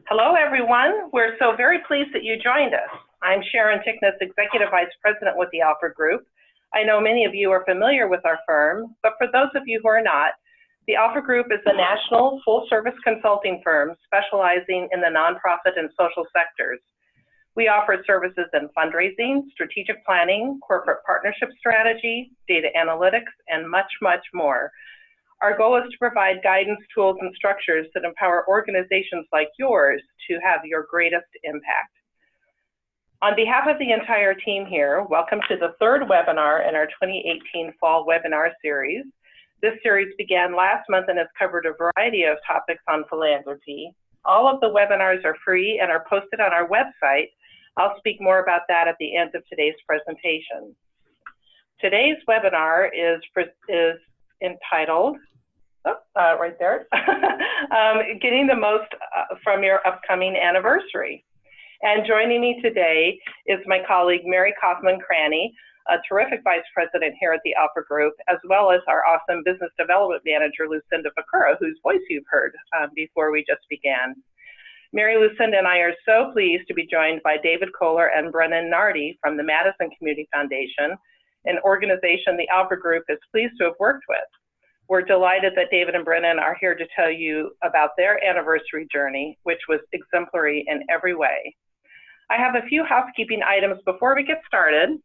Hello, everyone. We're so very pleased that you joined us. I'm Sharon, Tiknis, Executive Vice President with the Alford Group. I know many of you are familiar with our firm, but for those of you who are not, the Alford Group is a national full-service consulting firm specializing in the nonprofit and social sectors. We offer services in fundraising, strategic planning, corporate partnership strategy, data analytics, and much, much more. Our goal is to provide guidance, tools, and structures that empower organizations like yours to have your greatest impact. On behalf of the entire team here, welcome to the third webinar in our 2018 Fall Webinar Series. This series began last month and has covered a variety of topics on philanthropy. All of the webinars are free and are posted on our website. I'll speak more about that at the end of today's presentation. Today's webinar is entitled, right there, Getting the Most from Your Upcoming Anniversary. And joining me today is my colleague, Mary Kaufman-Cranny, a terrific Vice President here at the Alford Group, as well as our awesome Business Development Manager, Lucinda Bakura, whose voice you've heard before we just began. Mary, Lucinda, and I are so pleased to be joined by David Koehler and Brennan Nardi from the Madison Community Foundation, an organization the Alford Group is pleased to have worked with. We're delighted that David and Brennan are here to tell you about their anniversary journey, which was exemplary in every way. I have a few housekeeping items before we get started.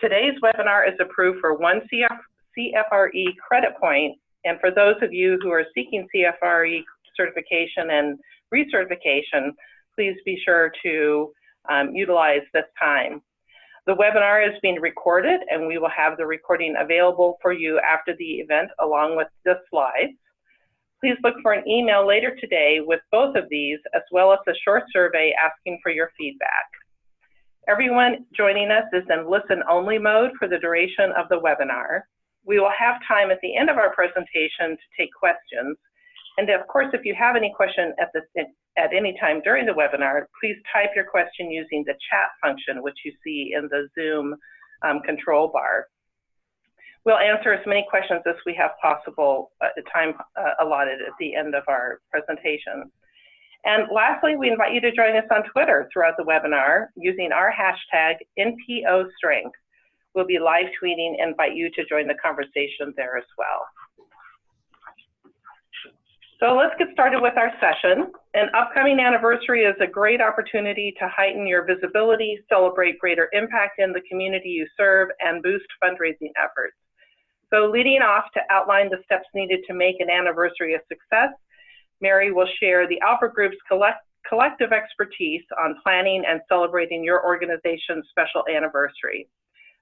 Today's webinar is approved for one CFRE credit point, and for those of you who are seeking CFRE certification and recertification, please be sure to utilize this time. The webinar is being recorded, and we will have the recording available for you after the event along with the slides. Please look for an email later today with both of these, as well as a short survey asking for your feedback. Everyone joining us is in listen-only mode for the duration of the webinar. We will have time at the end of our presentation to take questions. And of course, if you have any question at any time during the webinar, please type your question using the chat function, which you see in the Zoom control bar. We'll answer as many questions as we have possible at the time allotted at the end of our presentation. And lastly, we invite you to join us on Twitter throughout the webinar using our hashtag NPOStrength. We'll be live tweeting and invite you to join the conversation there as well. So let's get started with our session. An upcoming anniversary is a great opportunity to heighten your visibility, celebrate greater impact in the community you serve, and boost fundraising efforts. So leading off to outline the steps needed to make an anniversary a success, Mary will share the Alford Group's collective expertise on planning and celebrating your organization's special anniversary.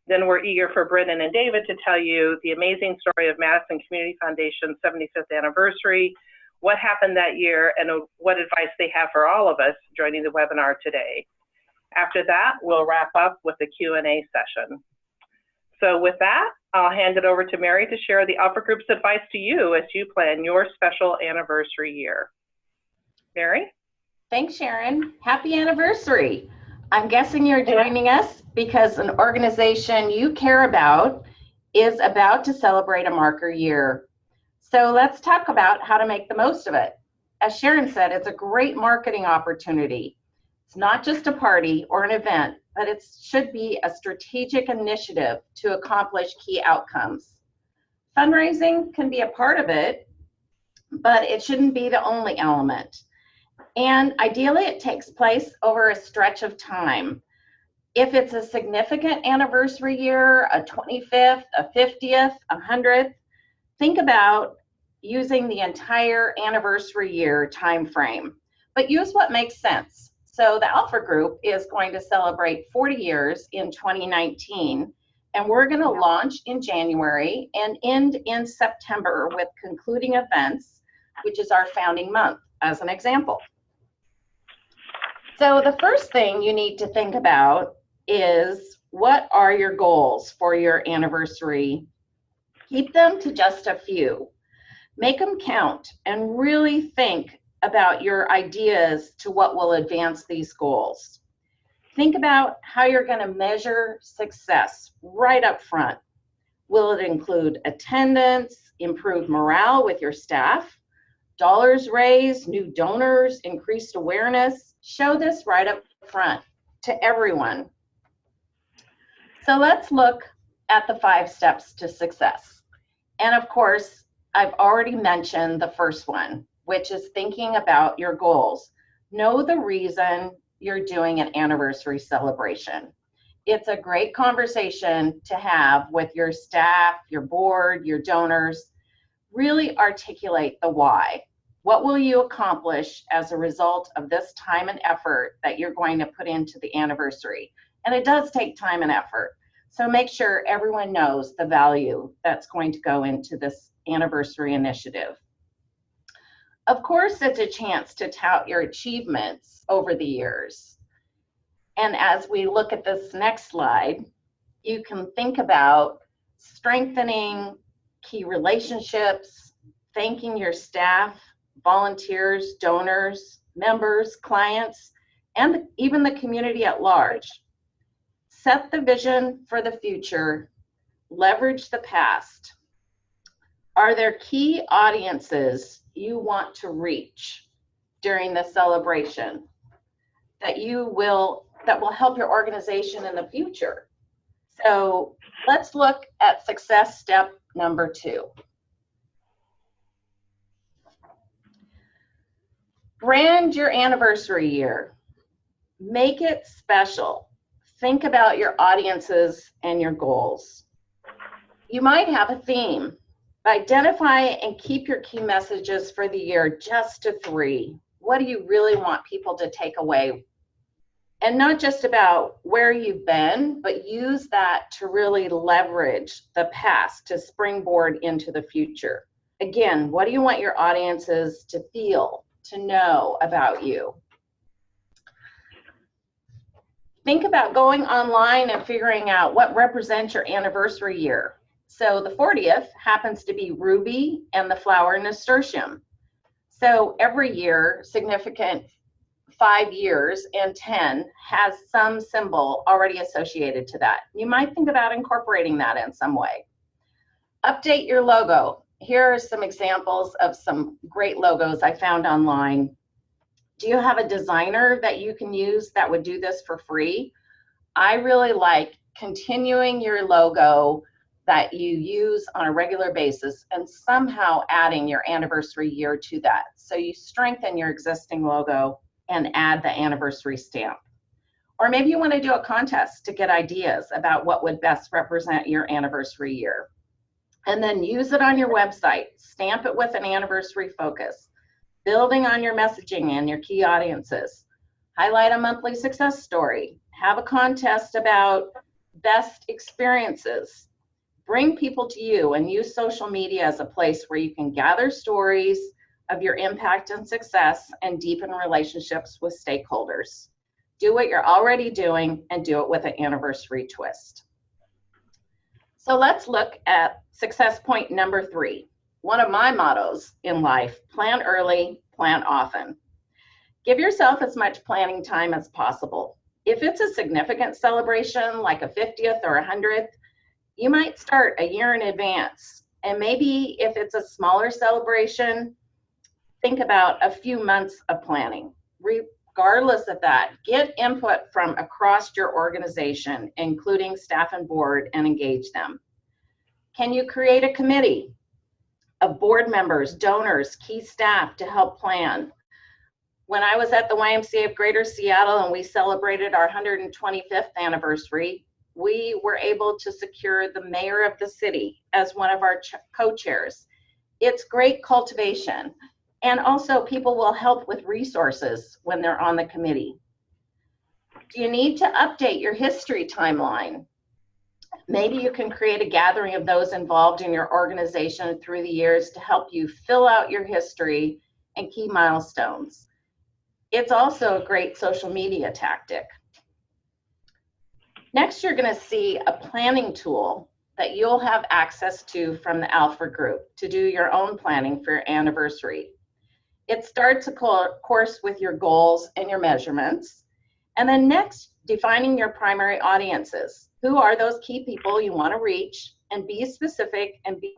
Then we're eager for Brennan and David to tell you the amazing story of Madison Community Foundation's 75th anniversary, what happened that year, and what advice they have for all of us joining the webinar today. After that, we'll wrap up with the Q&A session. So with that, I'll hand it over to Mary to share the Alford Group's advice to you as you plan your special anniversary year. Mary? Thanks, Sharon. Happy anniversary. I'm guessing you're joining us because an organization you care about is about to celebrate a marker year. So let's talk about how to make the most of it. As Sharon said, it's a great marketing opportunity. It's not just a party or an event, but it should be a strategic initiative to accomplish key outcomes. Fundraising can be a part of it, but it shouldn't be the only element. And ideally, it takes place over a stretch of time. If it's a significant anniversary year, a 25th, a 50th, a 100th, think about using the entire anniversary year time frame, but use what makes sense. So the Alford Group is going to celebrate 40 years in 2019, and we're going to launch in January and end in September with concluding events, which is our founding month, as an example. So the first thing you need to think about is, what are your goals for your anniversary? Keep them to just a few. Make them count and really think about your ideas to what will advance these goals. Think about how you're going to measure success right up front. Will it include attendance, improved morale with your staff, dollars raised, new donors, increased awareness. Show this right up front to everyone. So let's look at the 5 steps to success. And of course, I've already mentioned the first one, which is thinking about your goals. Know the reason you're doing an anniversary celebration. It's a great conversation to have with your staff, your board, your donors. Really articulate the why. What will you accomplish as a result of this time and effort that you're going to put into the anniversary? And it does take time and effort. So make sure everyone knows the value that's going to go into this anniversary initiative. Of course, it's a chance to tout your achievements over the years. And as we look at this next slide, you can think about strengthening key relationships, thanking your staff, volunteers, donors, members, clients, and even the community at large. Set the vision for the future, leverage the past. Are there key audiences you want to reach during the celebration that will help your organization in the future? So let's look at success step number 2. Brand your anniversary year. Make it special. Think about your audiences and your goals. You might have a theme. Identify and keep your key messages for the year just to 3. What do you really want people to take away? And not just about where you've been, but use that to really leverage the past to springboard into the future. Again, what do you want your audiences to feel, to know about you? Think about going online and figuring out what represents your anniversary year. So the 40th happens to be ruby and the flower nasturtium. So every year, significant 5 years and 10 has some symbol already associated to that. You might think about incorporating that in some way. Update your logo. Here are some examples of some great logos I found online. Do you have a designer that you can use that would do this for free? I really like continuing your logo that you use on a regular basis and somehow adding your anniversary year to that. So you strengthen your existing logo and add the anniversary stamp. Or maybe you want to do a contest to get ideas about what would best represent your anniversary year. And then use it on your website. Stamp it with an anniversary focus. Building on your messaging and your key audiences. Highlight a monthly success story. Have a contest about best experiences. Bring people to you and use social media as a place where you can gather stories of your impact and success and deepen relationships with stakeholders. Do what you're already doing and do it with an anniversary twist. So let's look at success point number 3. One of my mottos in life: plan early, plan often. Give yourself as much planning time as possible. If it's a significant celebration like a 50th or 100th, you might start a year in advance. And maybe if it's a smaller celebration, think about a few months of planning. Regardless of that, get input from across your organization, including staff and board, and engage them. Can you create a committee of board members, donors, key staff to help plan? When I was at the YMCA of Greater Seattle and we celebrated our 125th anniversary, we were able to secure the mayor of the city as one of our co-chairs. It's great cultivation. And also people will help with resources when they're on the committee. Do you need to update your history timeline? Maybe you can create a gathering of those involved in your organization through the years to help you fill out your history and key milestones. It's also a great social media tactic. Next, you're going to see a planning tool that you'll have access to from the Alford group to do your own planning for your anniversary. It starts, of course, with your goals and your measurements. And then next, defining your primary audiences. Who are those key people you want to reach? And be specific and be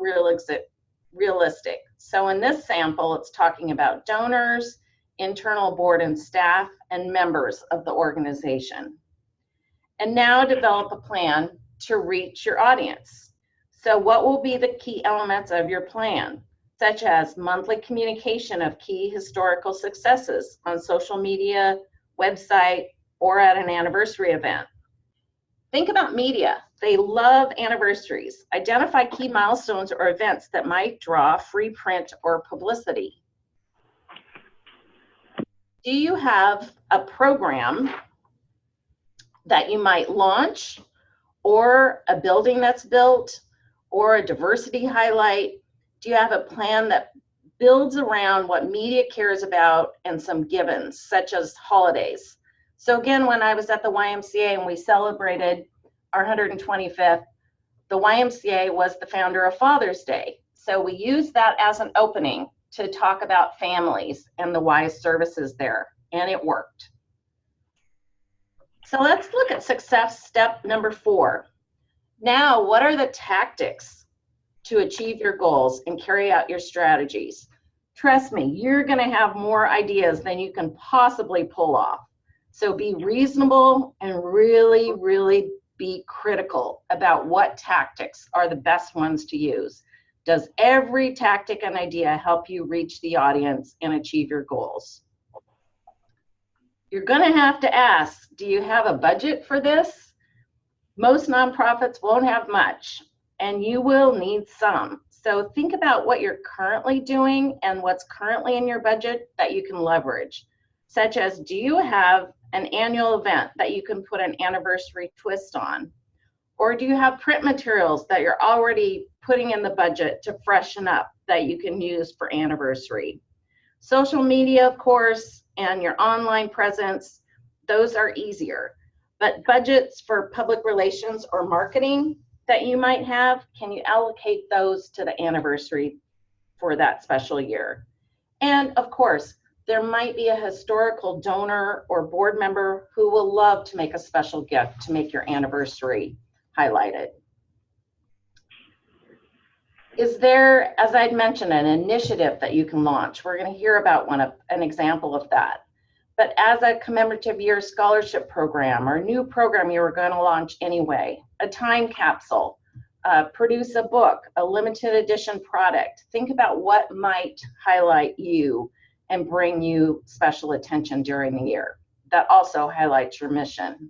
realistic. So in this sample, it's talking about donors, internal board and staff, and members of the organization. And now develop a plan to reach your audience. So what will be the key elements of your plan, such as monthly communication of key historical successes on social media, website, or at an anniversary event? Think about media. They love anniversaries. Identify key milestones or events that might draw free print or publicity. Do you have a program that you might launch, or a building that's built, or a diversity highlight? Do you have a plan that builds around what media cares about and some givens, such as holidays? So again, when I was at the YMCA and we celebrated our 125th, the YMCA was the founder of Father's Day. So we used that as an opening to talk about families and the Y's services there, and it worked. So let's look at success step number 4. Now, what are the tactics to achieve your goals and carry out your strategies? Trust me, you're going to have more ideas than you can possibly pull off. So be reasonable and really, really be critical about what tactics are the best ones to use. Does every tactic and idea help you reach the audience and achieve your goals? You're going to have to ask, do you have a budget for this? Most nonprofits won't have much, and you will need some. So think about what you're currently doing and what's currently in your budget that you can leverage, such as, do you have an annual event that you can put an anniversary twist on? Or do you have print materials that you're already putting in the budget to freshen up that you can use for anniversary? Social media, of course, and your online presence, those are easier. But budgets for public relations or marketing that you might have, can you allocate those to the anniversary for that special year? And of course, there might be a historical donor or board member who will love to make a special gift to make your anniversary highlighted. Is there, as I'd mentioned, an initiative that you can launch? We're going to hear about an example of that. But as a commemorative year scholarship program or new program you were going to launch anyway, a time capsule, produce a book, a limited edition product. Think about what might highlight you and bring you special attention during the year. That also highlights your mission.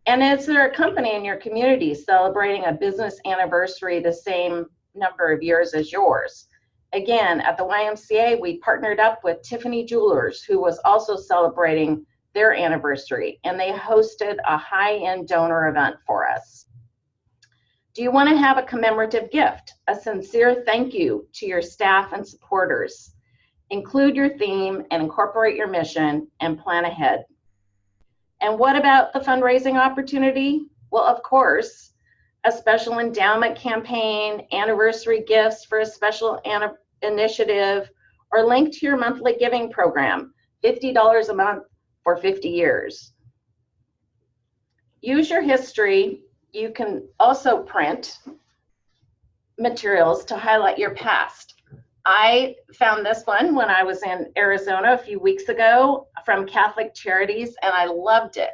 And is there a company in your community celebrating a business anniversary the same number of years as yours? Again, at the YMCA, we partnered up with Tiffany Jewelers, who was also celebrating their anniversary, and they hosted a high-end donor event for us. Do you want to have a commemorative gift, a sincere thank you to your staff and supporters? Include your theme and incorporate your mission and plan ahead. And what about the fundraising opportunity? Well, of course, a special endowment campaign, anniversary gifts for a special initiative, or link to your monthly giving program, $50 a month for 50 years. Use your history. You can also print materials to highlight your past. I found this one when I was in Arizona a few weeks ago from Catholic Charities, and I loved it.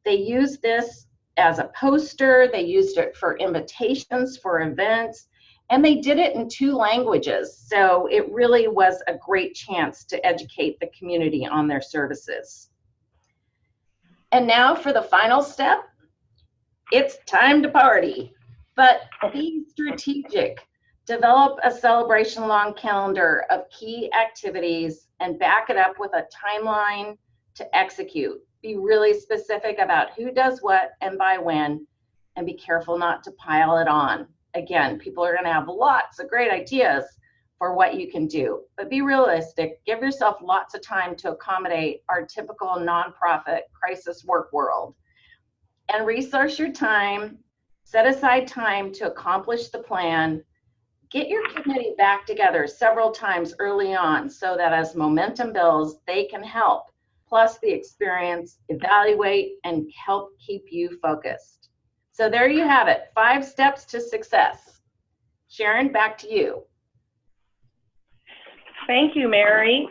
They used this as a poster, they used it for invitations for events, and they did it in 2 languages. So it really was a great chance to educate the community on their services. And now for the final step, it's time to party, but be strategic. Develop a celebration-long calendar of key activities and back it up with a timeline to execute. Be really specific about who does what and by when, and be careful not to pile it on. Again, people are going to have lots of great ideas for what you can do, but be realistic. Give yourself lots of time to accommodate our typical nonprofit crisis work world. And resource your time. Set aside time to accomplish the plan. Get your committee back together several times early on so that as momentum builds, they can help. Plus the experience, evaluate, and help keep you focused. So there you have it, 5 steps to success. Sharon, back to you. Thank you, Mary.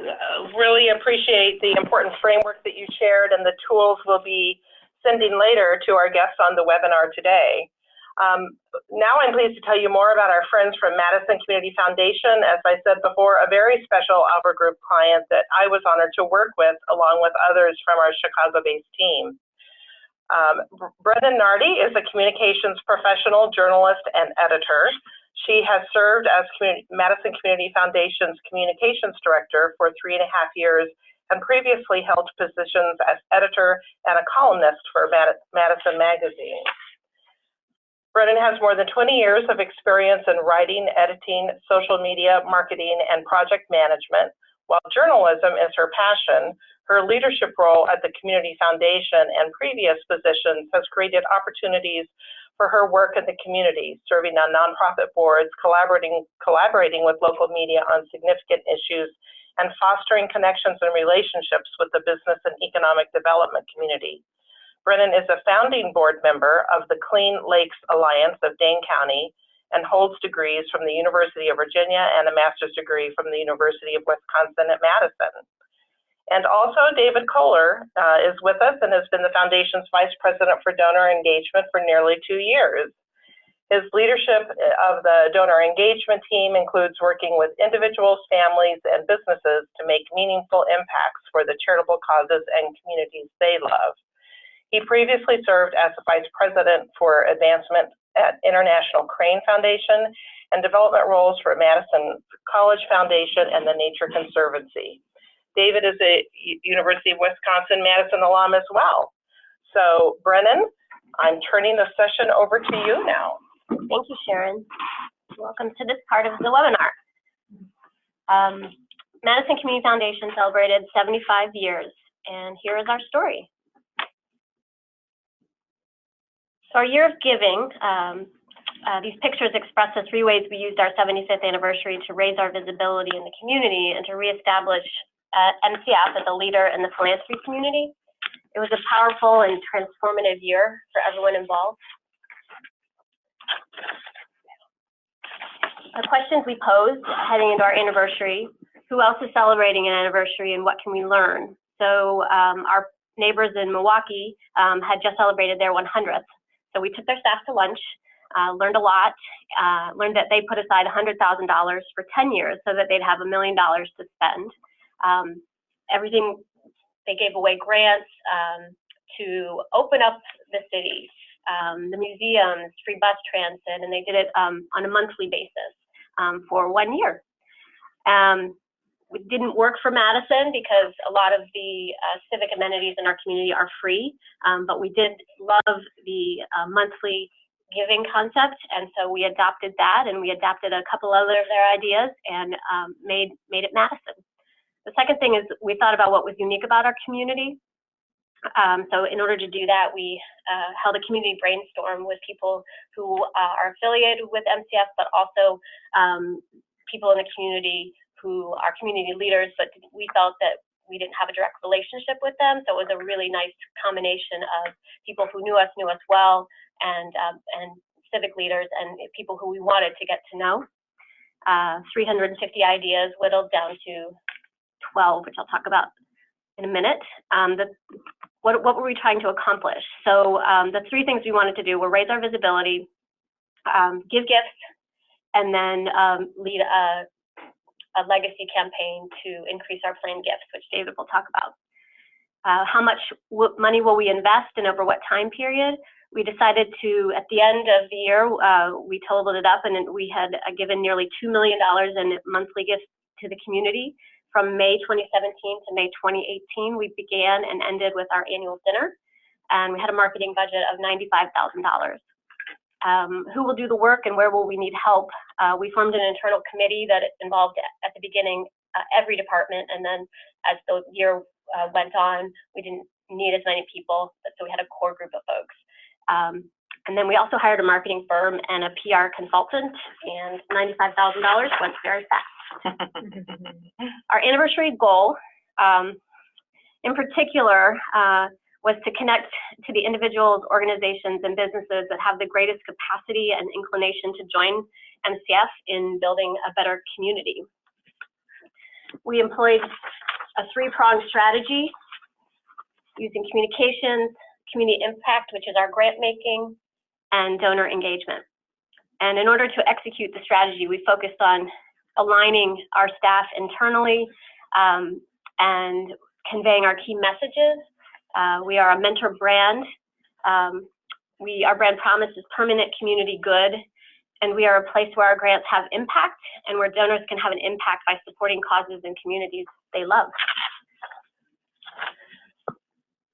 Really appreciate the important framework that you shared and the tools we'll be sending later to our guests on the webinar today. Now I'm pleased to tell you more about our friends from Madison Community Foundation. As I said before, a very special Alford Group client that I was honored to work with along with others from our Chicago-based team. Brennan Nardi is a communications professional, journalist, and editor. She has served as Madison Community Foundation's communications director for 3.5 years and previously held positions as editor and a columnist for Madison Magazine. Brennan has more than 20 years of experience in writing, editing, social media, marketing, and project management. While journalism is her passion, her leadership role at the Community Foundation and previous positions has created opportunities for her work in the community, serving on nonprofit boards, collaborating with local media on significant issues, and fostering connections and relationships with the business and economic development community. Brennan is a founding board member of the Clean Lakes Alliance of Dane County and holds degrees from the University of Virginia and a master's degree from the University of Wisconsin at Madison. And also David Koehler is with us and has been the Foundation's Vice President for Donor Engagement for nearly 2 years. His leadership of the donor engagement team includes working with individuals, families, and businesses to make meaningful impacts for the charitable causes and communities they love. He previously served as the Vice President for Advancement at International Crane Foundation and development roles for Madison College Foundation and the Nature Conservancy. David is a University of Wisconsin-Madison alum as well. So, Brennan, I'm turning the session over to you now. Thank you, Sharon. Welcome to this part of the webinar. Madison Community Foundation celebrated 75 years, and here is our story. So our year of giving, these pictures express the 3 ways we used our 75th anniversary to raise our visibility in the community and to reestablish MCF as a leader in the philanthropy community. It was a powerful and transformative year for everyone involved. The questions we posed heading into our anniversary: who else is celebrating an anniversary and what can we learn? So our neighbors in Milwaukee had just celebrated their 100th. So we took their staff to lunch, learned a lot, learned that they put aside $100,000 for 10 years so that they'd have $1 million to spend. Everything, they gave away grants to open up the city, the museums, free bus transit, and they did it on a monthly basis for 1 year. It didn't work for Madison because a lot of the civic amenities in our community are free, but we did love the monthly giving concept, and so we adopted that, and we adapted a couple other of their ideas and made it Madison. The second thing is we thought about what was unique about our community. So in order to do that, we held a community brainstorm with people who are affiliated with MCF, but also people in the community who are community leaders, but we felt that we didn't have a direct relationship with them. So it was a really nice combination of people who knew us well, and civic leaders and people who we wanted to get to know. 350 ideas whittled down to 12, which I'll talk about in a minute. What were we trying to accomplish? So the 3 things we wanted to do were raise our visibility, give gifts, and then lead a legacy campaign to increase our planned gifts, which David will talk about. How much money will we invest and over what time period? We decided to, at the end of the year, we totaled it up, and we had given nearly $2 million in monthly gifts to the community. From May 2017 to May 2018, we began and ended with our annual dinner, and we had a marketing budget of $95,000. Who will do the work and where will we need help? We formed an internal committee that involved at the beginning every department, and then as the year went on, we didn't need as many people, so we had a core group of folks. And then we also hired a marketing firm and a PR consultant, and $95,000 went very fast. Our anniversary goal, in particular, was to connect to the individuals, organizations, and businesses that have the greatest capacity and inclination to join MCF in building a better community. We employed a three-pronged strategy using communications, community impact, which is our grant making, and donor engagement. And in order to execute the strategy, we focused on aligning our staff internally and conveying our key messages. We are a mentor brand. Our brand promise is permanent community good, and we are a place where our grants have impact and where donors can have an impact by supporting causes and communities they love.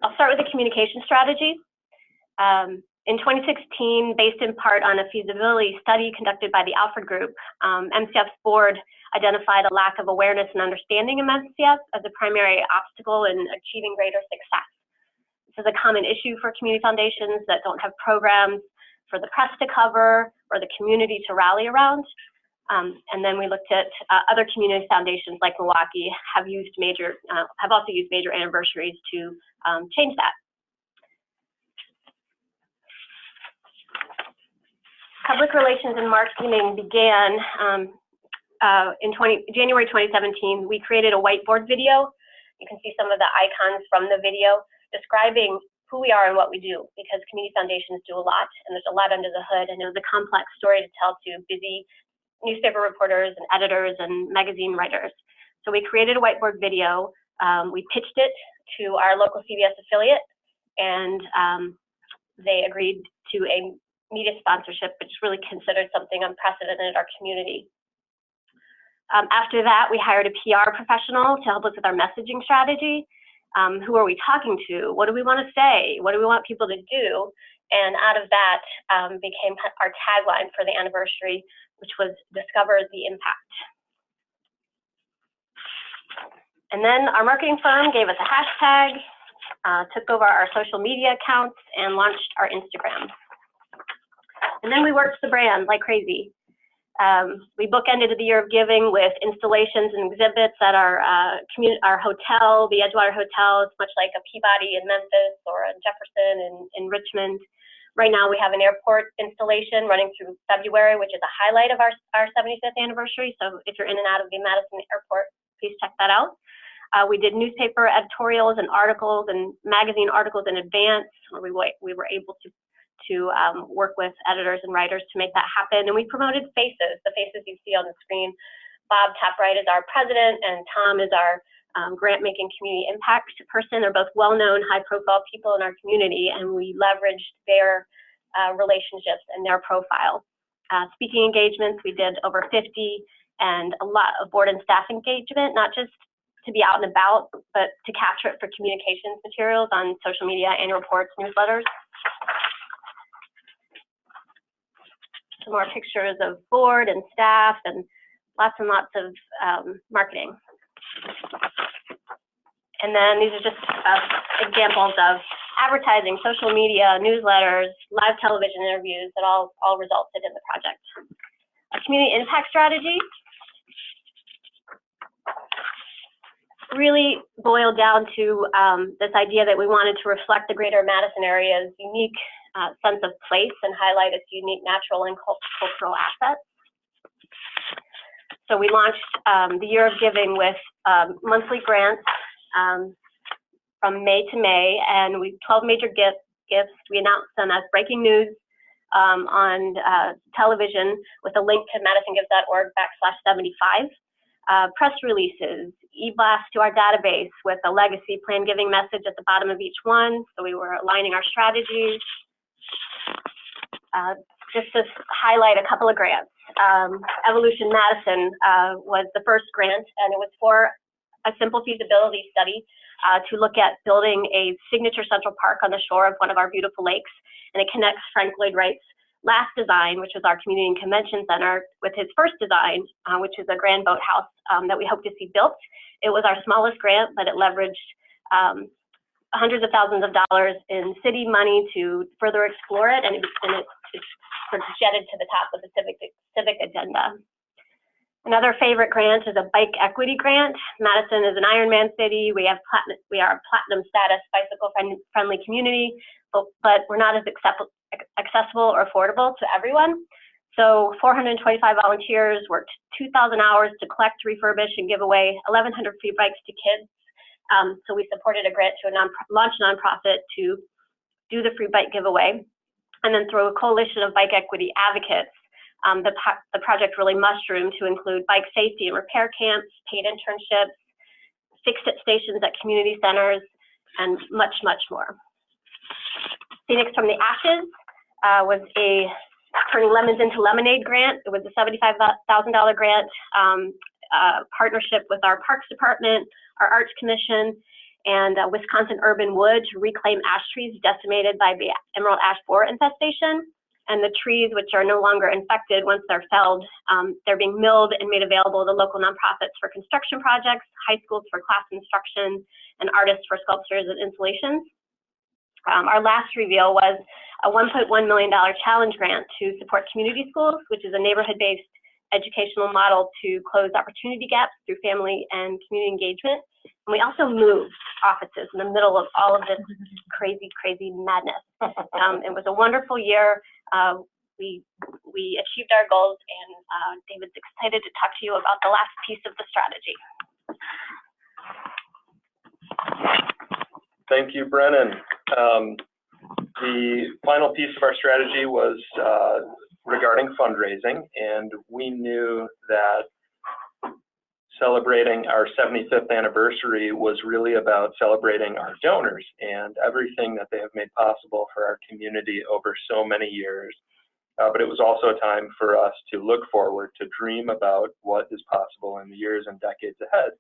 I'll start with the communication strategy. In 2016, based in part on a feasibility study conducted by the Alford group, MCF's board identified a lack of awareness and understanding of MCF as a primary obstacle in achieving greater success. This is a common issue for community foundations that don't have programs for the press to cover or the community to rally around. And then we looked at other community foundations like Milwaukee have also used major anniversaries to change that. Public relations and marketing began in January 2017. We created a whiteboard video. You can see some of the icons from the video describing who we are and what we do, because community foundations do a lot, and there's a lot under the hood, and it was a complex story to tell to busy newspaper reporters and editors and magazine writers. So we created a whiteboard video. We pitched it to our local CBS affiliate, and they agreed to a media sponsorship, which is really considered something unprecedented in our community. After that, we hired a PR professional to help us with our messaging strategy. Who are we talking to? What do we want to say? What do we want people to do? And out of that became our tagline for the anniversary, which was Discover the Impact. And then our marketing firm gave us a hashtag, took over our social media accounts, and launched our Instagram. And then we worked the brand like crazy. We bookended the year of giving with installations and exhibits at our hotel, the Edgewater Hotel. It's much like a Peabody in Memphis or a Jefferson in Richmond. Right now we have an airport installation running through February, which is a highlight of our 75th anniversary. So if you're in and out of the Madison airport, please check that out. We did newspaper editorials and articles and magazine articles in advance, where we were able to work with editors and writers to make that happen. And we promoted faces, the faces you see on the screen. Bob Tapright is our president, and Tom is our grant-making community impact person. They're both well-known, high-profile people in our community, and we leveraged their relationships and their profile. Speaking engagements, we did over 50, and a lot of board and staff engagement, not just to be out and about, but to capture it for communications materials on social media, annual reports, newsletters. Some more pictures of board and staff and lots of marketing. And then these are just examples of advertising, social media, newsletters, live television interviews that all resulted in the project. A community impact strategy really boiled down to this idea that we wanted to reflect the greater Madison area's unique sense of place and highlight its unique natural and cultural assets. So we launched the Year of Giving with monthly grants from May to May, and 12 major gifts. We announced them as breaking news on television with a link to madisongives.org/75. Press releases, e-blasts to our database with a legacy plan giving message at the bottom of each one. So we were aligning our strategies. Just to highlight a couple of grants. Evolution Madison was the first grant, and it was for a simple feasibility study to look at building a signature central park on the shore of one of our beautiful lakes, and it connects Frank Lloyd Wright's last design, which was our community and convention center, with his first design, which is a grand boathouse that we hope to see built. It was our smallest grant, but it leveraged hundreds of thousands of dollars in city money to further explore it, and it's sort of jetted to the top of the civic agenda. Another favorite grant is a bike equity grant. Madison is an Ironman city. We are a platinum status bicycle friendly community, but we're not as accessible or affordable to everyone. So 425 volunteers worked 2,000 hours to collect, refurbish, and give away 1,100 free bikes to kids. So we supported a grant to launch a nonprofit to do the free bike giveaway. And then through a coalition of bike equity advocates, the project really mushroomed to include bike safety and repair camps, paid internships, fix-it stations at community centers, and much, much more. Phoenix from the Ashes was a Turning Lemons into Lemonade grant. It was a $75,000 grant, partnership with our Parks Department, our Arts Commission, and Wisconsin Urban Wood to reclaim ash trees decimated by the emerald ash borer infestation. And the trees, which are no longer infected once they're felled, they're being milled and made available to local nonprofits for construction projects, high schools for class instruction, and artists for sculptures and installations. Our last reveal was a $1.1 million challenge grant to support community schools, which is a neighborhood-based educational model to close opportunity gaps through family and community engagement. And we also moved offices in the middle of all of this crazy, crazy madness. It was a wonderful year. We achieved our goals, and David's excited to talk to you about the last piece of the strategy. Thank you, Brennan. The final piece of our strategy was regarding fundraising, and we knew that celebrating our 75th anniversary was really about celebrating our donors and everything that they have made possible for our community over so many years. But it was also a time for us to look forward, to dream about what is possible in the years and decades ahead,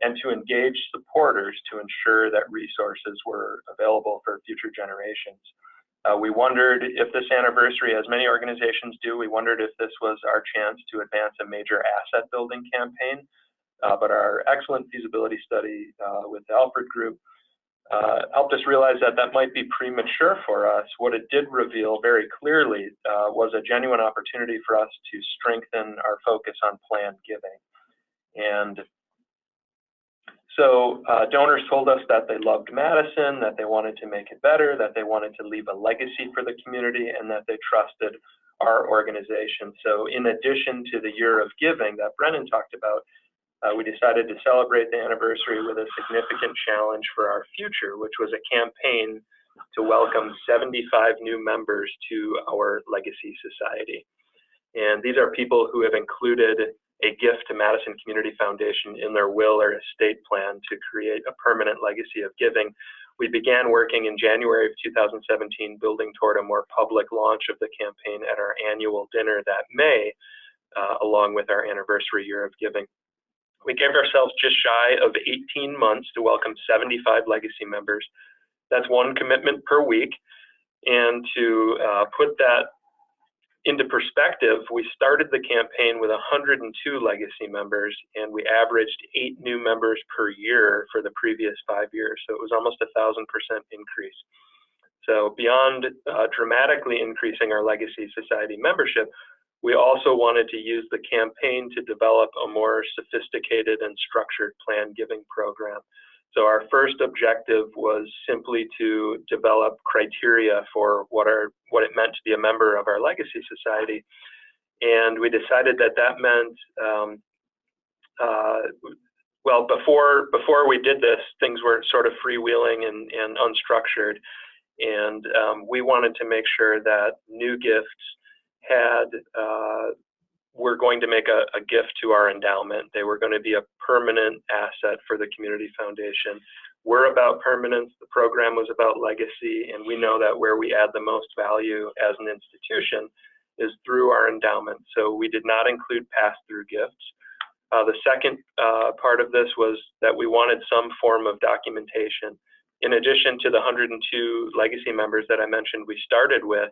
and to engage supporters to ensure that resources were available for future generations. We wondered if this anniversary, as many organizations do, we wondered if this was our chance to advance a major asset building campaign. But our excellent feasibility study with the Alford group helped us realize that that might be premature for us. What it did reveal very clearly was a genuine opportunity for us to strengthen our focus on planned giving. And so donors told us that they loved Madison, that they wanted to make it better, that they wanted to leave a legacy for the community, and that they trusted our organization. So in addition to the year of giving that Brennan talked about, we decided to celebrate the anniversary with a significant challenge for our future, which was a campaign to welcome 75 new members to our Legacy Society. And these are people who have included a gift to Madison Community Foundation in their will or estate plan to create a permanent legacy of giving. We began working in January of 2017, building toward a more public launch of the campaign at our annual dinner that May, along with our anniversary year of giving. We gave ourselves just shy of 18 months to welcome 75 legacy members. That's one commitment per week. And to put that into perspective, we started the campaign with 102 legacy members, and we averaged 8 new members per year for the previous 5 years. So it was almost 1,000% increase. So beyond dramatically increasing our Legacy Society membership, we also wanted to use the campaign to develop a more sophisticated and structured planned giving program. So our first objective was simply to develop criteria for what it meant to be a member of our Legacy Society. And we decided that that meant, well, before we did this, things were sort of freewheeling and unstructured. And we wanted to make sure that new gifts were going to make a gift to our endowment. They were going to be a permanent asset for the Community Foundation. We're about permanence, the program was about legacy, and we know that where we add the most value as an institution is through our endowment. So we did not include pass-through gifts. The second part of this was that we wanted some form of documentation. In addition to the 102 legacy members that I mentioned we started with,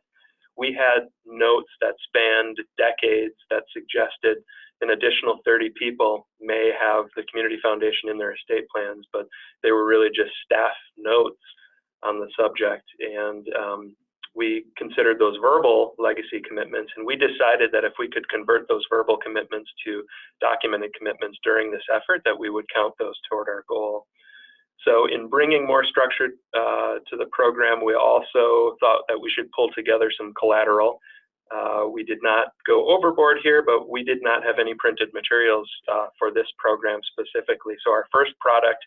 we had notes that spanned decades that suggested an additional 30 people may have the Community Foundation in their estate plans, but they were really just staff notes on the subject. And we considered those verbal legacy commitments, and we decided that if we could convert those verbal commitments to documented commitments during this effort, that we would count those toward our goal. So in bringing more structure to the program, we also thought that we should pull together some collateral. We did not go overboard here, but we did not have any printed materials for this program specifically. So our first product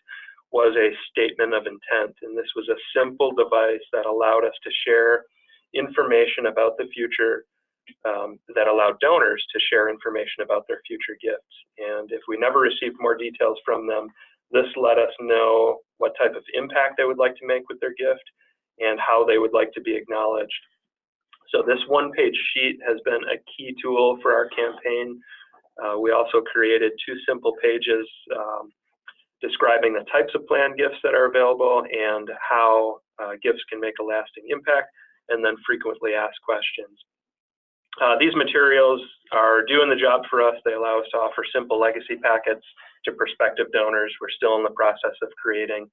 was a statement of intent, and this was a simple device that allowed us to share information about the future, that allowed donors to share information about their future gifts. And if we never received more details from them, this let us know what type of impact they would like to make with their gift and how they would like to be acknowledged. So this one-page sheet has been a key tool for our campaign. We also created 2 simple pages describing the types of planned gifts that are available and how gifts can make a lasting impact, and then frequently asked questions. These materials are doing the job for us. They allow us to offer simple legacy packets to prospective donors. We're still in the process of creating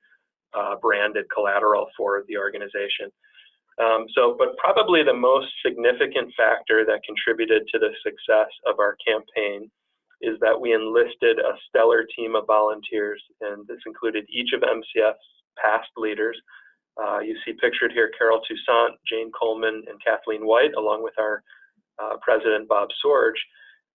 branded collateral for the organization. But probably the most significant factor that contributed to the success of our campaign is that we enlisted a stellar team of volunteers, and this included each of MCF's past leaders. You see pictured here Carol Toussaint, Jane Coleman, and Kathleen White, along with our President Bob Sorge.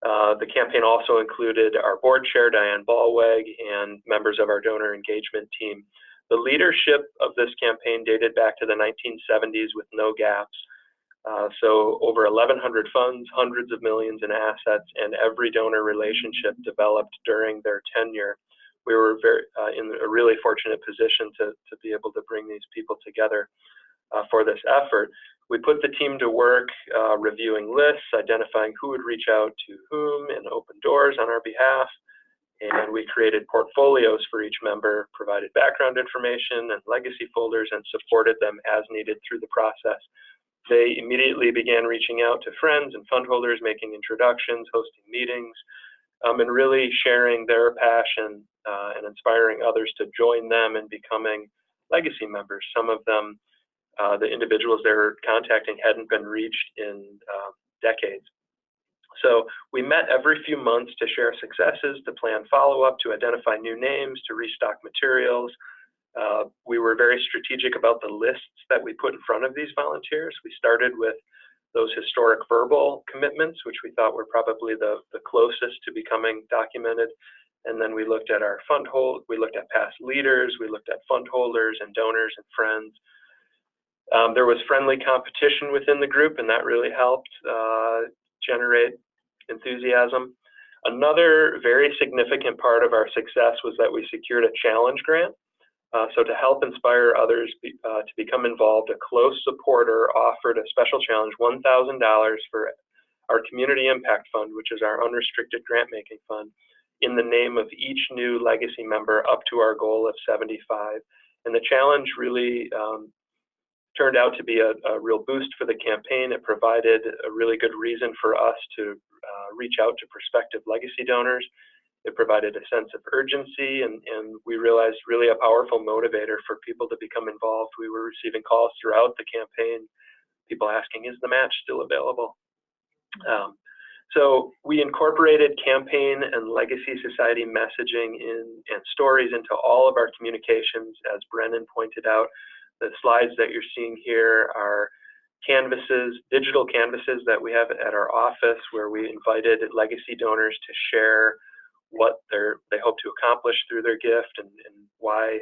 The campaign also included our board chair, Diane Ballweg, and members of our donor engagement team. The leadership of this campaign dated back to the 1970s with no gaps. So over 1,100 funds, hundreds of millions in assets, and every donor relationship developed during their tenure. We were in a really fortunate position to be able to bring these people together for this effort. We put the team to work reviewing lists, identifying who would reach out to whom, and open doors on our behalf. And we created portfolios for each member, provided background information and legacy folders, and supported them as needed through the process. They immediately began reaching out to friends and fund holders, making introductions, hosting meetings, and really sharing their passion and inspiring others to join them in becoming legacy members. Some of them, the individuals they were contacting, hadn't been reached in decades. So we met every few months to share successes, to plan follow-up, to identify new names, to restock materials. We were very strategic about the lists that we put in front of these volunteers. We started with those historic verbal commitments, which we thought were probably the closest to becoming documented. And then we looked at our we looked at past leaders, we looked at fund holders and donors and friends. There was friendly competition within the group, and that really helped generate enthusiasm. Another very significant part of our success was that we secured a challenge grant. So to help inspire others to become involved, a close supporter offered a special challenge, $1,000 for our Community Impact Fund, which is our unrestricted grant-making fund, in the name of each new legacy member up to our goal of 75. And the challenge really turned out to be a real boost for the campaign. It provided a really good reason for us to reach out to prospective legacy donors. It provided a sense of urgency, and we realized really a powerful motivator for people to become involved. We were receiving calls throughout the campaign, people asking, is the match still available? So we incorporated campaign and legacy society messaging and stories into all of our communications. As Brennan pointed out, the slides that you're seeing here are canvases, digital canvases that we have at our office, where we invited legacy donors to share what they hope to accomplish through their gift, and why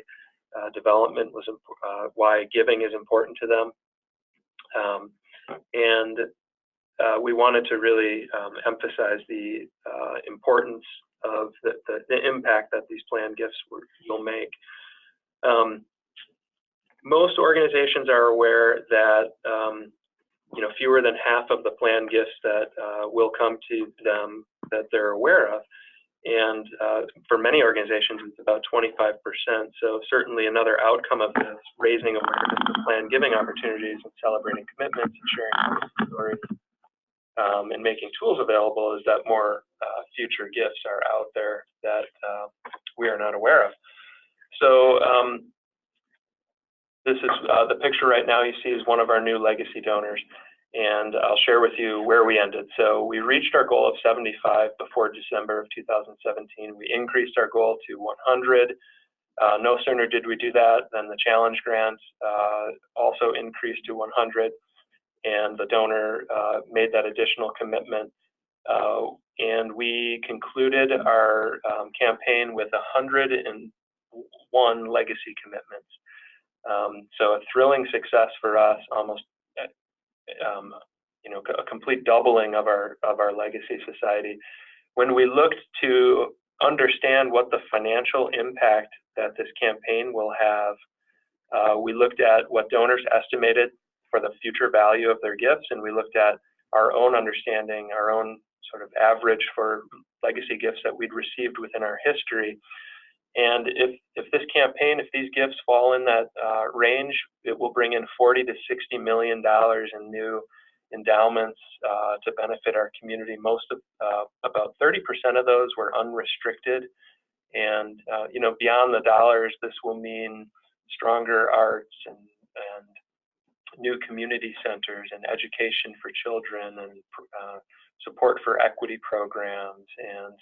development was why giving is important to them. We wanted to really emphasize the importance of the impact that these planned gifts will make. Most organizations are aware that fewer than half of the planned gifts that will come to them that they're aware of. And for many organizations, it's about 25%. So certainly another outcome of this, raising awareness of planned giving opportunities and celebrating commitments and sharing stories and making tools available, is that more future gifts are out there that we are not aware of. So this is the picture right now you see is one of our new legacy donors. And I'll share with you where we ended. So we reached our goal of 75 before December of 2017. We increased our goal to 100. No sooner did we do that than the challenge grant also increased to 100. and the donor made that additional commitment. And we concluded our campaign with 101 legacy commitments. So a thrilling success for us, almost you know, a complete doubling of our legacy society. When we looked to understand what the financial impact that this campaign will have, we looked at what donors estimated for the future value of their gifts, and we looked at our own understanding, our own sort of average for legacy gifts that we'd received within our history. And if this campaign, if these gifts fall in that range, it will bring in $40 to $60 million in new endowments to benefit our community. Most of, about 30% of those were unrestricted. And, you know, beyond the dollars, this will mean stronger arts and new community centers and education for children and support for equity programs and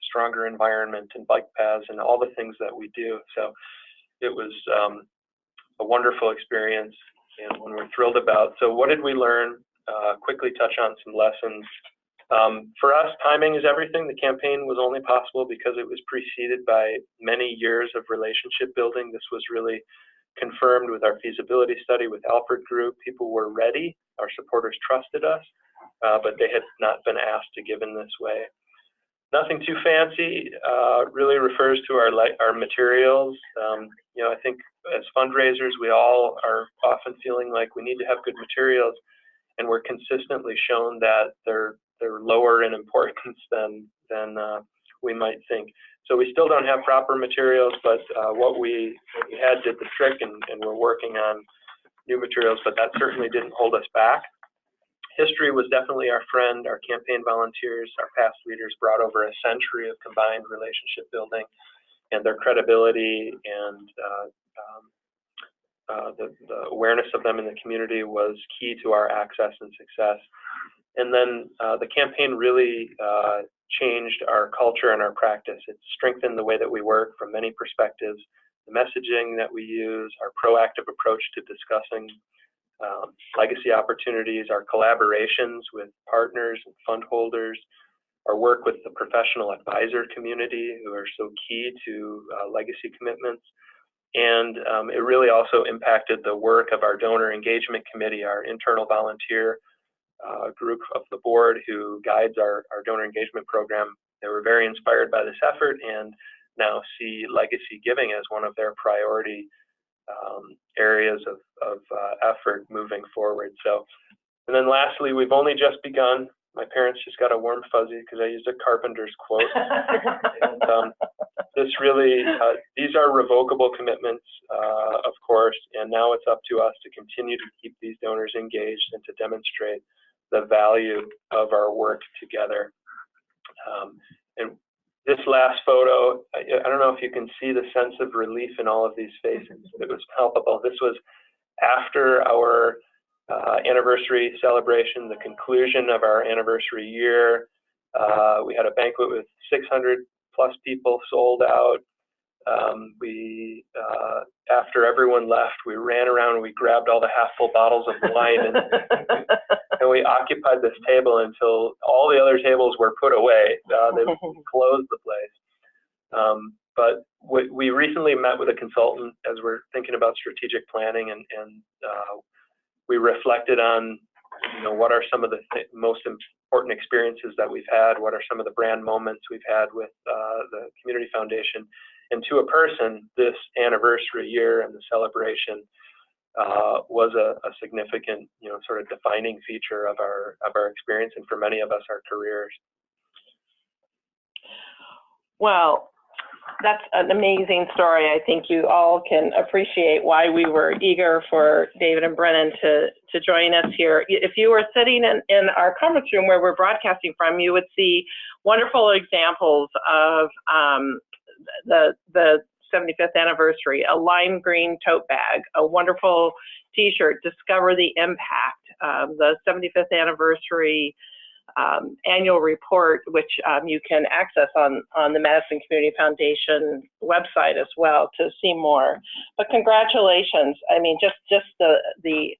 stronger environment and bike paths and all the things that we do. So it was a wonderful experience and one we're thrilled about. So what did we learn? Quickly touch on some lessons. For us, timing is everything. The campaign was only possible because it was preceded by many years of relationship building. This was really confirmed with our feasibility study with Alford Group. People were ready. Our supporters trusted us, but they had not been asked to give in this way. Nothing too fancy. Really refers to our materials. You know, I think as fundraisers, we all are often feeling like we need to have good materials, and we're consistently shown that they're lower in importance than we might think. So we still don't have proper materials, but what we had did the trick, and we're working on new materials, but that certainly didn't hold us back. History was definitely our friend. Our campaign volunteers, our past leaders brought over a century of combined relationship building, and their credibility and the awareness of them in the community was key to our access and success. And then the campaign really changed our culture and our practice. It strengthened the way that we work from many perspectives, the messaging that we use, our proactive approach to discussing legacy opportunities, our collaborations with partners and fund holders, our work with the professional advisor community who are so key to legacy commitments. And it really also impacted the work of our donor engagement committee, our internal volunteer group of the board who guides our donor engagement program. They were very inspired by this effort and now see legacy giving as one of their priority areas of effort moving forward. So, and then lastly, we've only just begun. My parents just got a warm fuzzy because I used a carpenter's quote. And, this really, these are revocable commitments, of course, and now it's up to us to continue to keep these donors engaged and to demonstrate the value of our work together. And this last photo, I don't know if you can see the sense of relief in all of these faces. It was palpable. This was after our anniversary celebration, the conclusion of our anniversary year. We had a banquet with 600 plus people, sold out. After everyone left, we ran around and we grabbed all the half-full bottles of wine and we occupied this table until all the other tables were put away. They closed the place. But we recently met with a consultant as we're thinking about strategic planning, and we reflected on, you know, what are some of the most important experiences that we've had, what are some of the brand moments we've had with the Community Foundation. And to a person, this anniversary year and the celebration was a significant, you know, sort of defining feature of our experience, and for many of us, our careers. Well, that's an amazing story. I think you all can appreciate why we were eager for David and Brennan to join us here. If you were sitting in our conference room where we're broadcasting from, you would see wonderful examples of the 75th anniversary, a lime green tote bag, a wonderful t-shirt, Discover the Impact, the 75th anniversary annual report, which you can access on the Madison Community Foundation website as well to see more. But congratulations. I mean, just the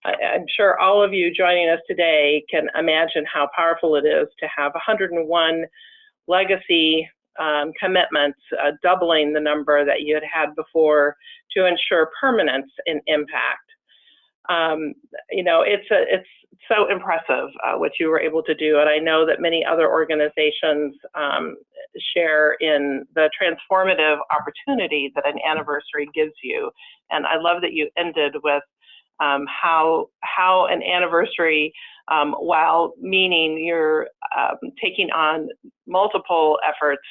I'm sure all of you joining us today can imagine how powerful it is to have 101 legacy commitments, doubling the number that you had before, to ensure permanence in impact. You know, it's so impressive what you were able to do, and I know that many other organizations share in the transformative opportunity that an anniversary gives you. And I love that you ended with how an anniversary, while meaning you're taking on multiple efforts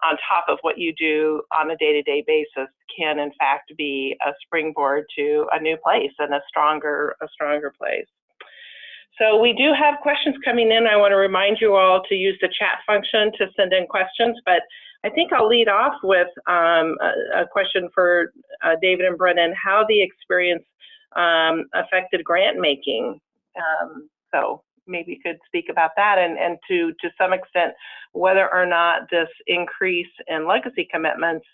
on top of what you do on a day-to-day basis, can in fact be a springboard to a new place and a stronger place. So we do have questions coming in. I want to remind you all to use the chat function to send in questions, but I think I'll lead off with a question for David and Brennan, how the experience affected grant making. So maybe you could speak about that, and to some extent, whether or not this increase in legacy commitments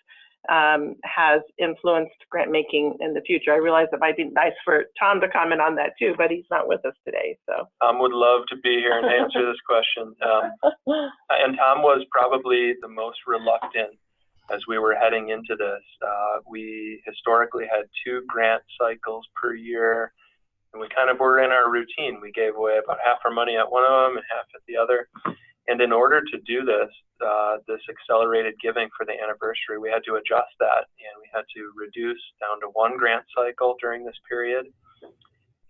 has influenced grant making in the future. I realize it might be nice for Tom to comment on that too, but he's not with us today. So Would love to be here and answer this question. And Tom was probably the most reluctant as we were heading into this. We historically had 2 grant cycles per year, and we kind of were in our routine. We gave away about half our money at one of them and half at the other. And in order to do this, this accelerated giving for the anniversary, we had to adjust that, and we had to reduce down to 1 grant cycle during this period,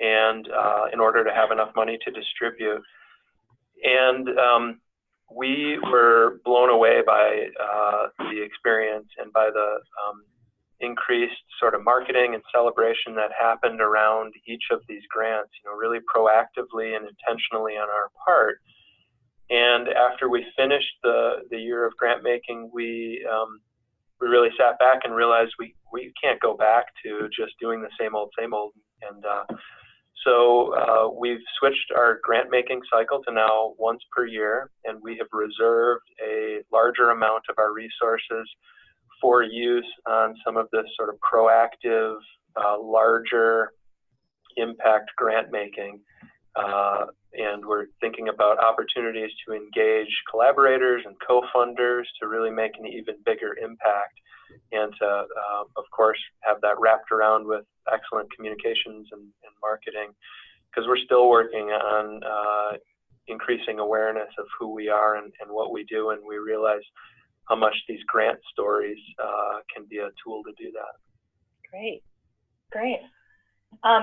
and in order to have enough money to distribute. And we were blown away by the experience and by the increased sort of marketing and celebration that happened around each of these grants, you know, really proactively and intentionally on our part. And after we finished the year of grant making, we really sat back and realized we can't go back to just doing the same old. And so we've switched our grant making cycle to now once per year, and we have reserved a larger amount of our resources for use on some of this sort of proactive, larger impact grant making. And we're thinking about opportunities to engage collaborators and co-funders to really make an even bigger impact, and to, of course, have that wrapped around with excellent communications and marketing, because we're still working on increasing awareness of who we are and what we do, and we realize how much these grant stories can be a tool to do that. Great.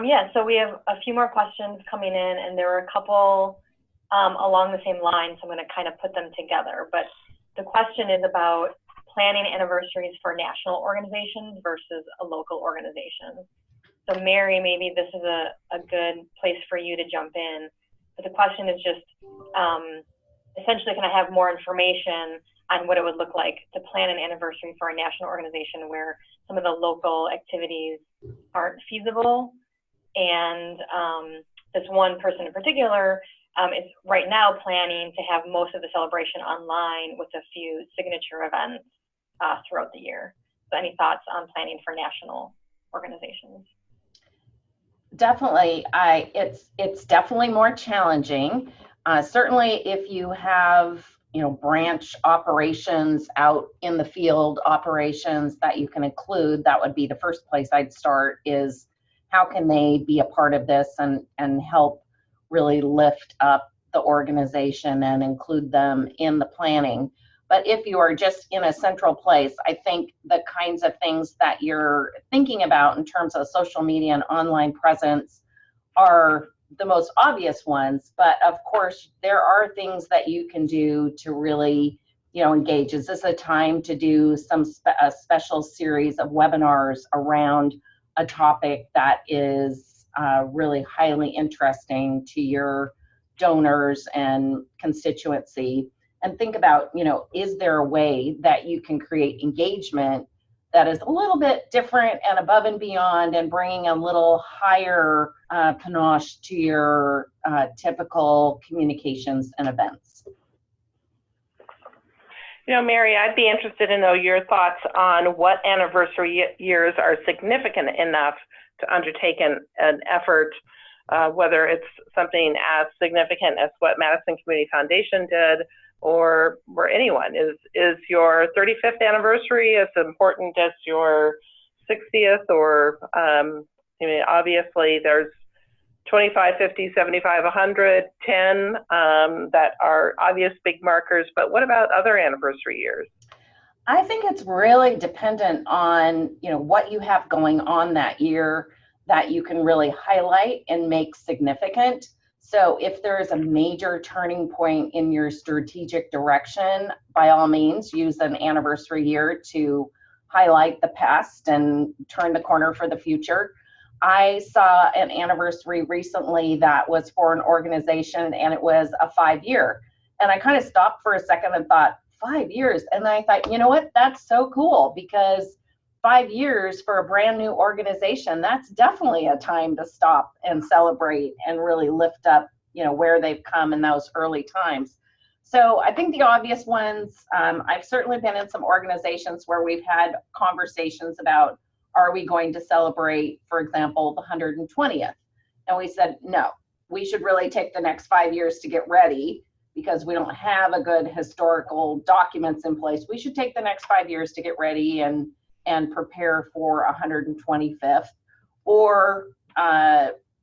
Yeah, so we have a few more questions coming in, and there were a couple along the same line, so I'm going to kind of put them together. But the question is about planning anniversaries for national organizations versus a local organization. So Mary, maybe this is a good place for you to jump in. But the question is just essentially, can I have more information on what it would look like to plan an anniversary for a national organization where some of the local activities aren't feasible? And this one person in particular is right now planning to have most of the celebration online with a few signature events throughout the year. So any thoughts on planning for national organizations? Definitely. It's definitely more challenging. Certainly if you have, branch operations out in the field, operations that you can include, that would be the first place I'd start, is how can they be a part of this and help really lift up the organization and include them in the planning. But if you are just in a central place, I think the kinds of things that you're thinking about in terms of social media and online presence are the most obvious ones. But of course, there are things that you can do to really, engage. Is this a time to do a special series of webinars around a topic that is really highly interesting to your donors and constituency? And think about, is there a way that you can create engagement that is a little bit different and above and beyond, and bringing a little higher panache to your typical communications and events? Mary, I'd be interested to know your thoughts on what anniversary years are significant enough to undertake an effort whether it's something as significant as what Madison Community Foundation did, or anyone. Is your 35th anniversary as important as your 60th? Or, I mean, obviously there's 25, 50, 75, 100, 10 that are obvious big markers, but what about other anniversary years? I think it's really dependent on, what you have going on that year that you can really highlight and make significant. So if there is a major turning point in your strategic direction, by all means, use an anniversary year to highlight the past and turn the corner for the future. I saw an anniversary recently that was for an organization, and it was a 5-year. And I kind of stopped for a second and thought, 5 years? And I thought, you know what, that's so cool, because 5 years for a brand new organization, that's definitely a time to stop and celebrate and really lift up, where they've come in those early times. So I think the obvious ones, I've certainly been in some organizations where we've had conversations about, are we going to celebrate, for example, the 120th? And we said, no, we should really take the next 5 years to get ready, because we don't have a good historical documents in place. We should take the next 5 years to get ready and prepare for 125th. Or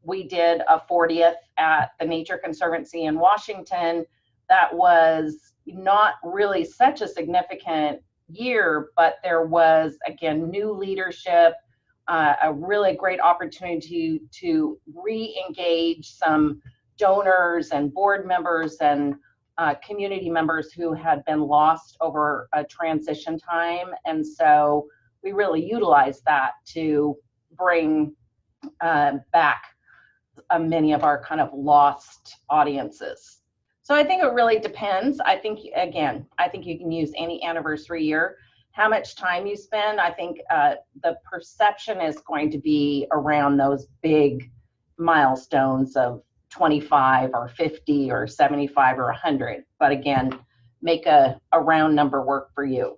we did a 40th at the Nature Conservancy in Washington. That was not really such a significant year, but there was, again, new leadership, a really great opportunity to re-engage some donors and board members and community members who had been lost over a transition time. And so we really utilized that to bring back many of our kind of lost audiences. So I think it really depends. I think you can use any anniversary year. How much time you spend, I think the perception is going to be around those big milestones of 25 or 50 or 75 or 100. But again, make a round number work for you.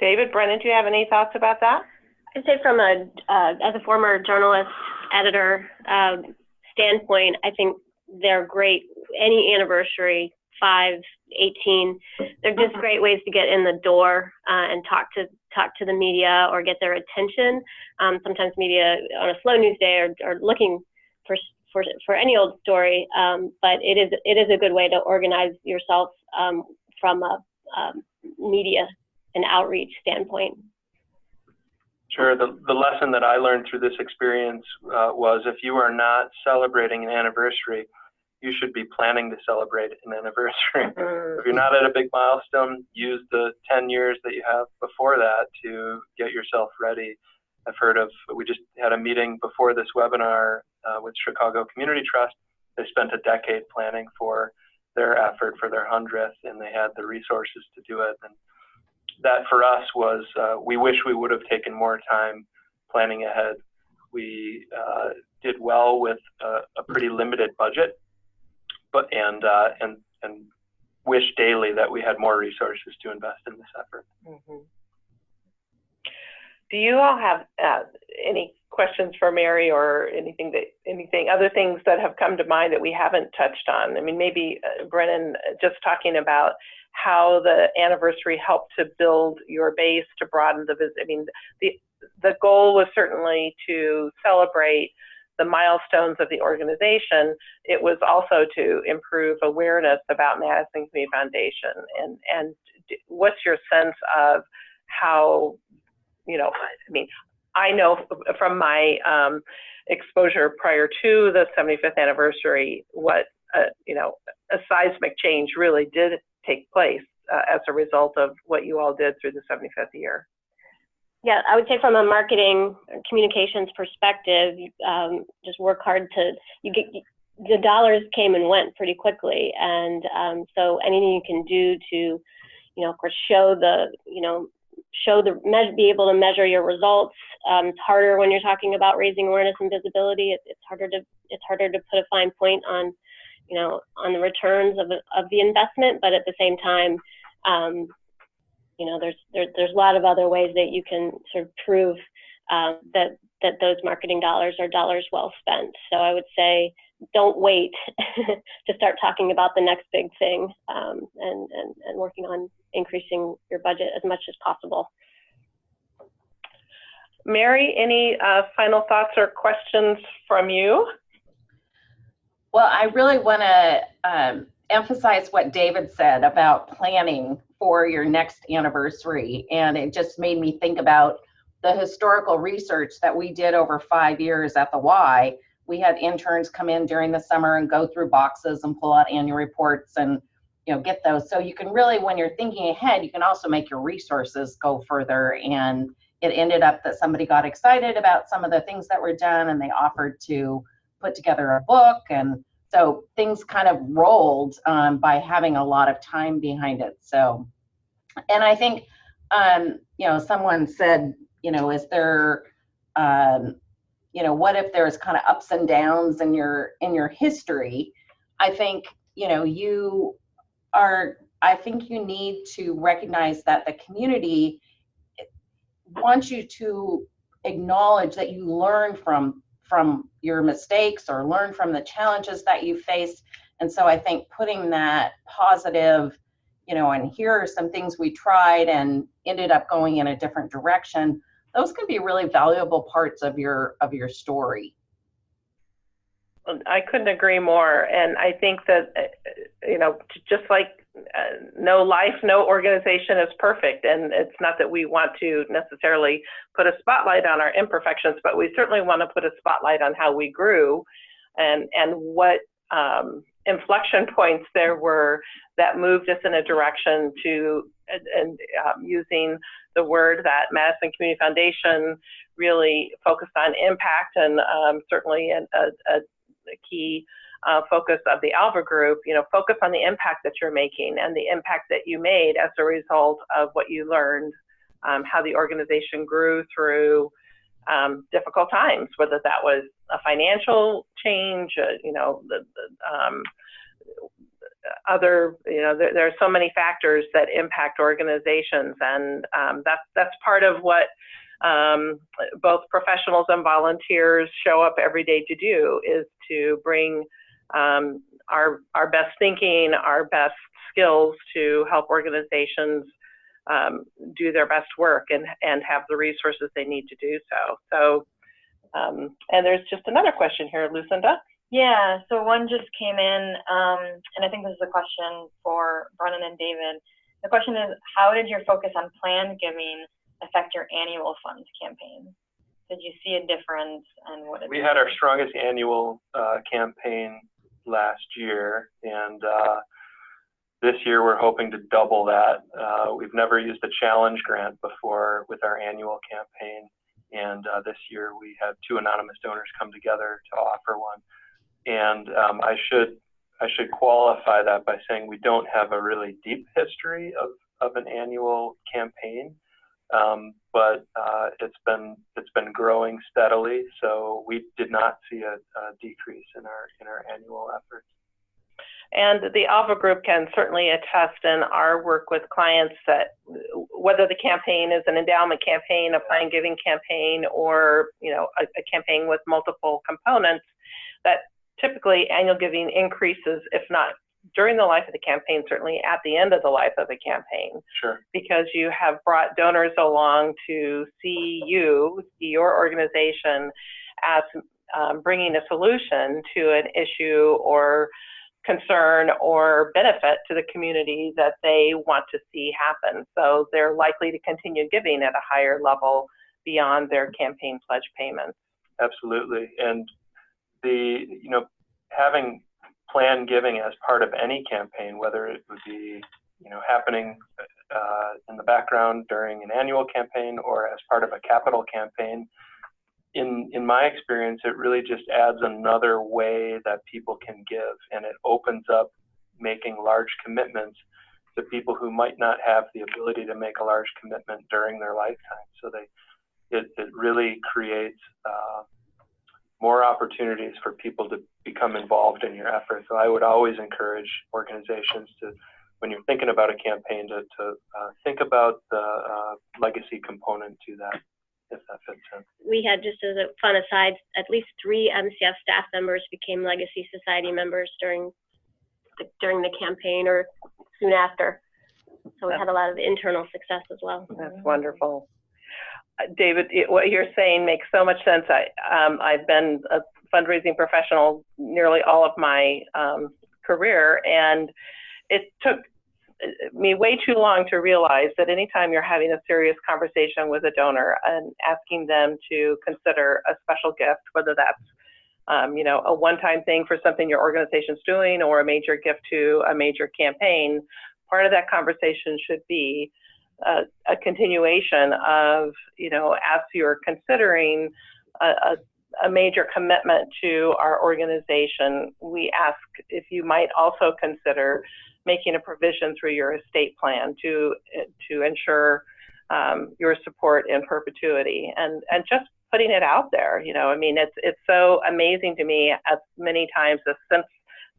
David, Brennan, do you have any thoughts about that? I'd say from as a former journalist, editor standpoint, I think they're great. Any anniversary, 5, 18, they're just great ways to get in the door and talk to the media or get their attention. Sometimes media on a slow news day are looking for any old story, but it is a good way to organize yourself from a media and outreach standpoint. Sure. The lesson that I learned through this experience was, if you are not celebrating an anniversary, you should be planning to celebrate an anniversary. If you're not at a big milestone, use the 10 years that you have before that to get yourself ready. We just had a meeting before this webinar with Chicago Community Trust. They spent a decade planning for their effort for their 100th, and they had the resources to do it. And that for us was, we wish we would have taken more time planning ahead. We did well with a pretty limited budget, and wish daily that we had more resources to invest in this effort. Mm-hmm. Do you all have any questions for Mary, or other things that have come to mind that we haven't touched on? I mean, maybe Brennan, just talking about how the anniversary helped to build your base, to broaden the visit. I mean, the goal was certainly to celebrate the milestones of the organization. It was also to improve awareness about Madison Community Foundation. And what's your sense of how, I mean, I know from my exposure prior to the 75th anniversary, what, a seismic change really did take place as a result of what you all did through the 75th year. Yeah, I would say from a marketing communications perspective, just work hard the dollars came and went pretty quickly. And so anything you can do to, of course, be able to measure your results. It's harder when you're talking about raising awareness and visibility. It's harder to put a fine point on, on the returns of the investment, but at the same time, there's a lot of other ways that you can sort of prove that that those marketing dollars are dollars well spent. So I would say don't wait to start talking about the next big thing, and working on increasing your budget as much as possible. Mary, any final thoughts or questions from you? Well, I really want to emphasize what David said about planning for your next anniversary. And it just made me think about the historical research that we did over 5 years at the Y. We had interns come in during the summer and go through boxes and pull out annual reports and, you know, get those. So you can really, when you're thinking ahead, you can also make your resources go further. And it ended up that somebody got excited about some of the things that were done, and they offered to put together a book. And so things kind of rolled by having a lot of time behind it. So, and I think, you know, someone said, you know, is there, you know, what if there's kind of ups and downs in your history? I think, you know, I think you need to recognize that the community wants you to acknowledge that you learn from your mistakes or learn from the challenges that you faced. And so I think putting that positive, you know, and here are some things we tried and ended up going in a different direction, those can be really valuable parts of your story. I couldn't agree more. And I think that, you know, just like no life, no organization is perfect. And it's not that we want to necessarily put a spotlight on our imperfections, but we certainly want to put a spotlight on how we grew and what inflection points there were that moved us in a direction to, and using the word that Madison Community Foundation really focused on impact, and certainly a key focus of the Alford group, you know, focus on the impact that you're making and the impact that you made as a result of what you learned, how the organization grew through difficult times, whether that was a financial change, you know, other, you know, there are so many factors that impact organizations, and that's part of what both professionals and volunteers show up every day to do, is to bring our best thinking, our best skills to help organizations do their best work and have the resources they need to do so. So, and there's just another question here, Lucinda. Yeah, so one just came in, and I think this is a question for Brennan and David. The question is, how did your focus on planned giving affect your annual funds campaign? Did you see a difference, and what did we had our strongest annual campaign last year, and this year we're hoping to double that. We've never used a challenge grant before with our annual campaign, and this year we had 2 anonymous donors come together to offer one. And I should qualify that by saying we don't have a really deep history of an annual campaign, but it's been growing steadily. So we did not see a decrease in our annual efforts. And the Alpha Group can certainly attest in our work with clients that whether the campaign is an endowment campaign, a planned giving campaign, or, you know, a campaign with multiple components, that typically annual giving increases, if not during the life of the campaign, certainly at the end of the life of the campaign. Sure. Because you have brought donors along to see your organization as bringing a solution to an issue or concern or benefit to the community that they want to see happen. So they're likely to continue giving at a higher level beyond their campaign pledge payments. Absolutely. And having planned giving as part of any campaign, whether it would be, happening in the background during an annual campaign or as part of a capital campaign, in my experience, it really just adds another way that people can give, and it opens up making large commitments to people who might not have the ability to make a large commitment during their lifetime. So it really creates more opportunities for people to become involved in your efforts. So I would always encourage organizations to, when you're thinking about a campaign, to think about the legacy component to that if that fits in. We had, just as a fun aside, at least 3 MCF staff members became Legacy Society members during the campaign or soon after. So we had a lot of internal success as well. That's wonderful. David, what you're saying makes so much sense. I've been a fundraising professional nearly all of my career, and it took me way too long to realize that anytime you're having a serious conversation with a donor and asking them to consider a special gift, whether that's you know, a one-time thing for something your organization's doing or a major gift to a major campaign, part of that conversation should be a continuation of, you know, as you're considering a major commitment to our organization, we ask if you might also consider making a provision through your estate plan to ensure your support in perpetuity, and just putting it out there. You know, I mean, it's so amazing to me as many times as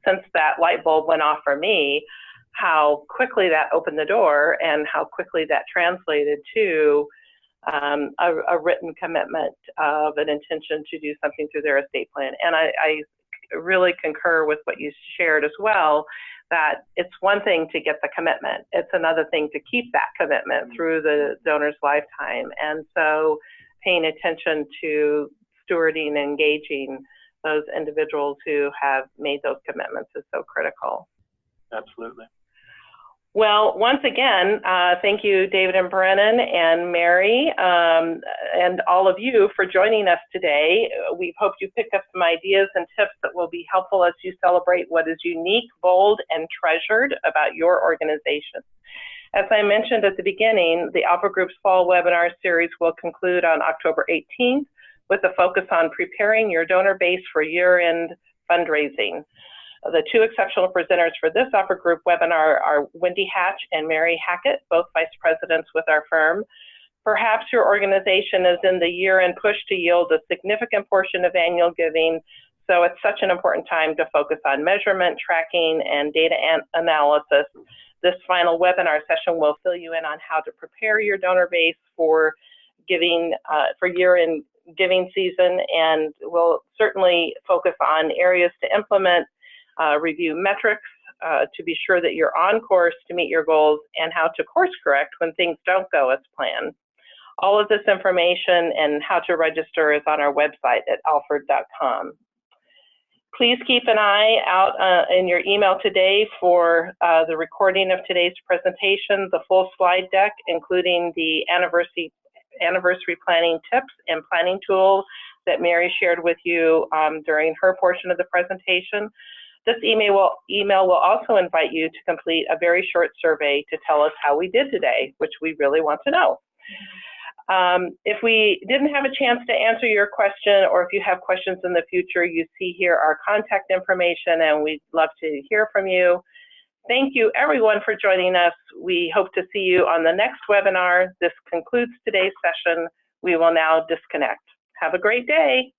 since that light bulb went off for me, how quickly that opened the door and how quickly that translated to a written commitment of an intention to do something through their estate plan. And I really concur with what you shared as well, that it's one thing to get the commitment. It's another thing to keep that commitment through the donor's lifetime. And so paying attention to stewarding and engaging those individuals who have made those commitments is so critical. Absolutely. Well, once again, thank you, David and Brennan and Mary, and all of you for joining us today. We hope you picked up some ideas and tips that will be helpful as you celebrate what is unique, bold, and treasured about your organization. As I mentioned at the beginning, the Alford Group's fall webinar series will conclude on October 18th with a focus on preparing your donor base for year-end fundraising. The 2 exceptional presenters for this Alford Group webinar are Wendy Hatch and Mary Hackett, both vice presidents with our firm. Perhaps your organization is in the year-end push to yield a significant portion of annual giving, so it's such an important time to focus on measurement, tracking, and data analysis. This final webinar session will fill you in on how to prepare your donor base for giving, for year-end giving season, and we'll certainly focus on areas to implement, review metrics to be sure that you're on course to meet your goals, and how to course correct when things don't go as planned. All of this information and how to register is on our website at alford.com. Please keep an eye out in your email today for the recording of today's presentation, the full slide deck, including the anniversary planning tips and planning tools that Mary shared with you during her portion of the presentation. This email will also invite you to complete a very short survey to tell us how we did today, which we really want to know. If we didn't have a chance to answer your question, or if you have questions in the future, you see here our contact information, and we'd love to hear from you. Thank you, everyone, for joining us. We hope to see you on the next webinar. This concludes today's session. We will now disconnect. Have a great day.